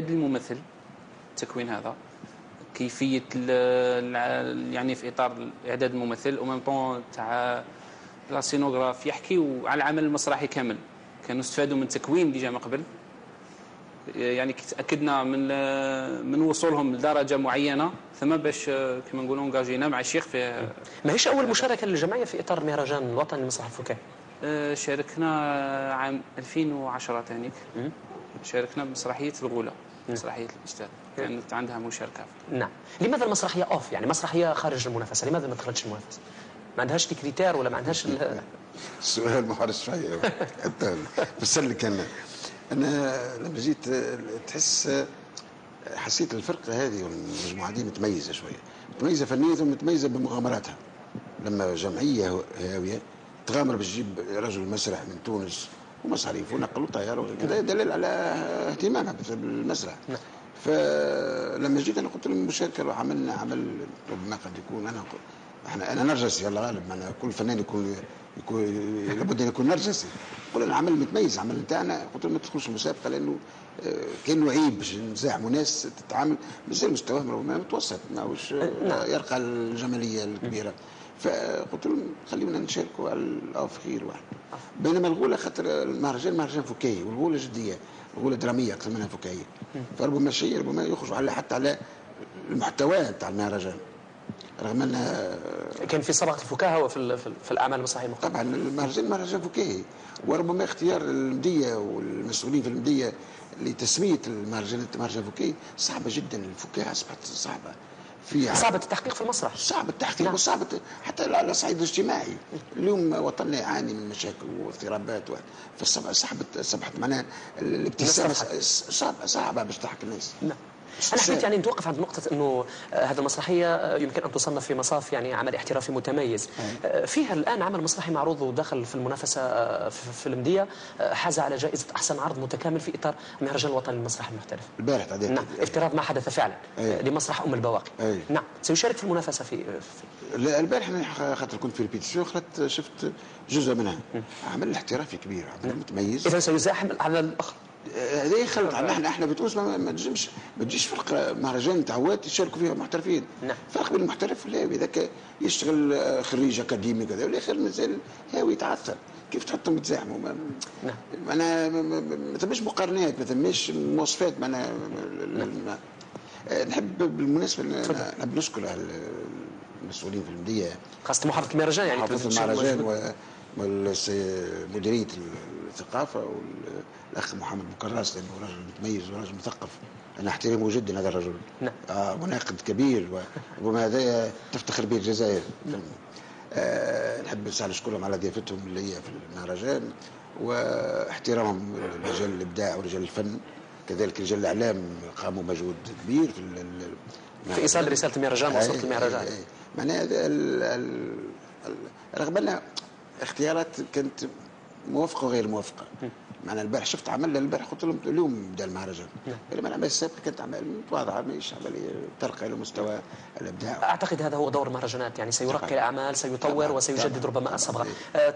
الممثل التكوين هذا كيفيه يعني في اطار اعداد الممثل او ميم طون تاع لا سينوغراف يحكيو على العمل المسرحي كامل. كانوا استفادوا من التكوين اللي جا من قبل، يعني تاكدنا من وصولهم لدرجه معينه ثم باش كما نقولوا انجاجينا مع الشيخ في. ما هيش اول مشاركه للجمعيه في اطار المهرجان الوطني للمسرح الفكاهي؟ شاركنا عام 2010 تانيك، شاركنا بمسرحيه الغوله، مسرحيه الاستاذ كانت عندها مشاركه. نعم. لماذا المسرحيه اوف، يعني مسرحيه خارج المنافسه، لماذا ما دخلتش المنافسه؟ ما عندهاش كريتير ولا ما عندهاش السؤال محرج شويه بس اللي كان انا لما جيت تحس حسيت الفرقه هذه والمجموعه دي متميزه شويه، متميزه فنيا ومتميزه بمغامراتها. لما جمعيه هاويه تغامر باش تجيب رجل مسرح من تونس ومصاريف ونقل وطياره وكذا دليل على اهتمامها بالمسرح. فلما جيت انا قلت لهم المشاركه وعملنا عمل ربما قد يكون انا نرجسي الله غالب، معنا كل فنان يكون لابد ان يكون نرجسي. قلنا العمل متميز، العمل نتاعنا قلت لهم ما تدخلش المسابقه لانه كانه عيب باش نزاحموا ناس تتعامل مازال مستواهم متوسط ماهوش يرقى الجماليه الكبيره. فقلت لهم خلينا نشاركوا على خير واحد. بينما الغوله خاطر المهرجان مهرجان فكاهي والغوله جديه، الغوله دراميه اكثر منها فكاهيه، فربما الشيء ربما يخرج على حتى على المحتوى تاع المهرجان. رغم ان كان في صبغه الفكاهه في الاعمال المسرحيه المختلفه. طبعا المهرجان مهرجان فكاهي، وربما اختيار المديه والمسؤولين في المديه لتسميه المهرجانات مهرجان فكاهي صعبه جدا. الفكاهه اصبحت صعبه، صعبة التحقيق في المسرح، صعب التحقيق. نعم. وصعبة حتى على الصعيد الاجتماعي. اليوم وطننا يعاني من مشاكل واضطرابات فصبحت معناها الابتسامة صعبة باش تضحك الناس. نعم. أنا حبيت يعني نتوقف عند نقطة أنه هذه المسرحية يمكن أن تصنف في مصاف يعني عمل احترافي متميز. فيها الآن عمل مسرحي معروض ودخل في المنافسة في المدية، حاز على جائزة أحسن عرض متكامل في إطار المهرجان الوطني للمسرح المحترف. البارح نعم، افتراض ما حدث فعلا لمسرح أم البواقي. نعم، سيشارك في المنافسة في البارح أنا خاطر كنت في الريبيتيسيون شفت جزء منها. عمل احترافي كبير، عمل متميز. إذا سيزاحم العمل الآخر. هذا يخلط عنا احنا بتونس ما تجيش فرق مهرجان تعوات يشاركوا فيها محترفين. نعم. فرق بين المحترف والهاوي، ذاك يشتغل خريج اكاديمي كذا والاخر مازال هاوي يتعثر. كيف تحطهم يتزاحموا؟ نعم. معناها ما ثماش مقارنات، ما ثماش مواصفات. معناها نحب بالمناسبه نحب نشكر على المسؤولين في المدية، خاصة محافظة المهرجان يعني محافظة المهرجان ومديرية الثقافة والأخ محمد بوكراس، لأنه رجل متميز ورجل مثقف. أنا أحترمه جدا هذا الرجل. نعم. مناقد كبير وربما هذا تفتخر به الجزائر. نعم. نحب نشكرهم على ضيافتهم اللي هي في المهرجان واحترامهم رجال الإبداع ورجال الفن، كذلك رجال الإعلام قاموا مجهود كبير في إيصال رسالة المهرجان وصلت المهرجان. معناها رغم أن اختيارات كانت موافقه وغير موافقه. معنا البارح شفت عمل البارح قلت لهم اليوم بدا المهرجان. بينما الاعمال السابقه كانت اعمال متواضعه، ماهيش عمليه ترقى الى مستوى الابداع. اعتقد هذا هو دور المهرجانات، يعني سيرقي الاعمال، سيطور وسيجدد ربما الصبغه.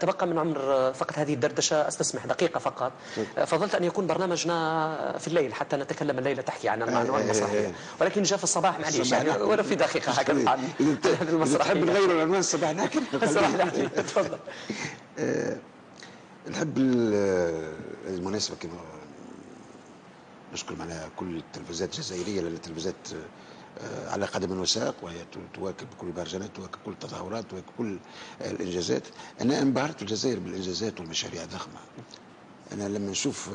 تبقى من عمر فقط هذه الدردشه، استسمح دقيقه فقط. فضلت ان يكون برنامجنا في الليل حتى نتكلم الليله تحكي عن العنوان المسرحيه، ولكن جاء في الصباح معليش يعني ولا في دقيقه هكذا عن هذه المسرحيه. نحب نغير العنوان الصباح نحكي. تفضل. نحب المناسبة كما نشكر معنا كل التلفزيات الجزائرية، لأن التلفزيات على قدم وساق، وهي تواكب كل المهرجانات، تواكب كل التظاهرات، تواكب كل الإنجازات. أنا انبهرت في الجزائر بالإنجازات والمشاريع الضخمة. أنا لما نشوف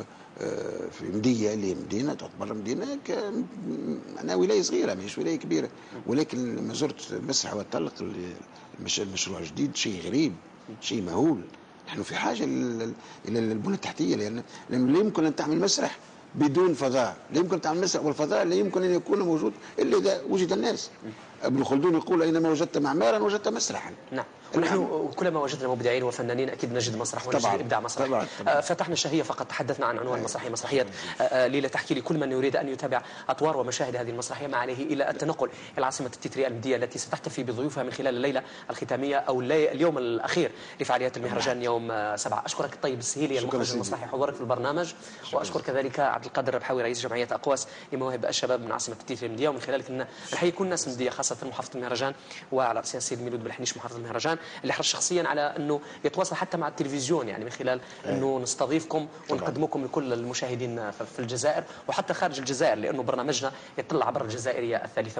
في مدية اللي مدينة تعتبر مدينة أنا ولاية صغيرة مش ولاية كبيرة، ولكن لما زرت المسرح والطلق المشروع الجديد شيء غريب، شيء مهول. نحن في حاجة إلى البنى التحتية، لأنه لا يمكن أن تعمل مسرح بدون فضاء، لا يمكن أن تعمل مسرح والفضاء لا يمكن أن يكون موجود إلا إذا وجد الناس. ابن خلدون يقول اينما وجدت معمارا وجدت مسرحا. نعم، ونحن كلما وجدنا مبدعين وفنانين اكيد نجد مسرح ونجد ابداع مسرحي. فتحنا الشهيه فقط تحدثنا عن عنوان مسرحيه، مسرحيه ليلى تحكي لكل من يريد ان يتابع اطوار ومشاهد هذه المسرحيه ما عليه الا التنقل الى العاصمه التتري المديه التي ستحتفي بضيوفها من خلال الليله الختاميه او اليوم الاخير لفعاليات المهرجان يوم 7. اشكرك الطيب السهيلي المخرج المسرحي حضورك في البرنامج، واشكر كذلك عبد القادر الربحاوي رئيس جمعيه اقواس لمواهب الشباب من عاصمه التتري المديه، ومن خلالك نحيي كل الناس المديه خاصه محافظه المهرجان وعلى راسها السيد ميلود بالحنيش محافظ المهرجان اللي حرص شخصيا على انه يتواصل حتى مع التلفزيون، يعني من خلال انه نستضيفكم ونقدمكم لكل المشاهدين في الجزائر وحتى خارج الجزائر، لانه برنامجنا يطلع عبر الجزائريه الثالثه.